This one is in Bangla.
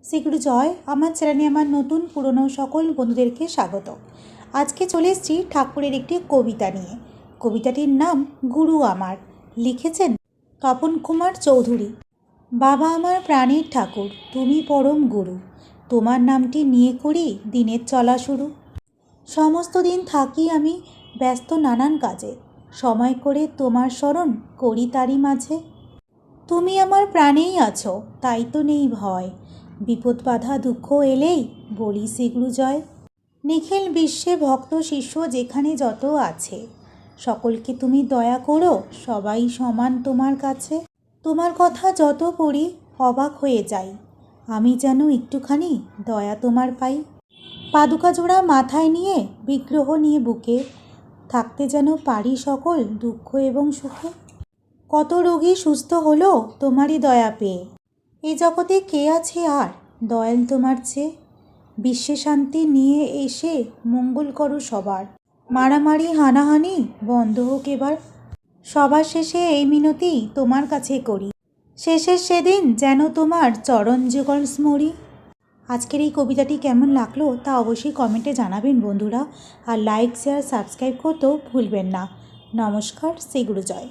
শ্রীগুরু জয়। আমার চ্যানেলে আমার নতুন পুরনো সকল বন্ধুদেরকে স্বাগত। আজকে চলে এসেছি ঠাকুরের একটি কবিতা নিয়ে। কবিতাটির নাম গুরু আমার, লিখেছেন তপন কুমার চৌধুরী। বাবা আমার প্রাণের ঠাকুর, তুমি পরম গুরু, তোমার নামটি নিয়ে করি দিনের চলা শুরু। সমস্ত দিন থাকি আমি ব্যস্ত নানান কাজে, সময় করে তোমার স্মরণ করি তারই মাঝে। তুমি আমার প্রাণেই আছো, তাই তো নেই ভয়, বিপদ বাধা দুঃখ এলেই বলি শ্রীগুরু জয়। নিখিল বিশ্বে ভক্ত শিষ্য যেখানে যত আছে, সকলকে তুমি দয়া করো, সবাই সমান তোমার কাছে। তোমার কথা যত পড়ি অবাক হয়ে যাই, আমি যেন একটুখানি দয়া তোমার পাই। পাদুকা জোড়া মাথায় নিয়ে বিগ্রহ নিয়ে বুকে, থাকতে যেন পারি সকল দুঃখ এবং সুখে। কত রোগী সুস্থ হলো তোমারই দয়া পেয়ে, এ জগতে কে আছে আর দয়াল তোমার চেয়ে। বিশ্বে শান্তি নিয়ে এসে মঙ্গল করো সবার, মারামারি হানাহানি বন্ধ হোক এবার। সবার শেষে এই মিনতি তোমার কাছে করি, শেষের সেদিন যেন তোমার চরণ যুগল স্মরি। আজকের এই কবিতাটি কেমন লাগলো তা অবশ্যই কমেন্টে জানাবেন বন্ধুরা, আর লাইক শেয়ার সাবস্ক্রাইব করতেও ভুলবেন না। নমস্কার, শ্রীগুরু জয়।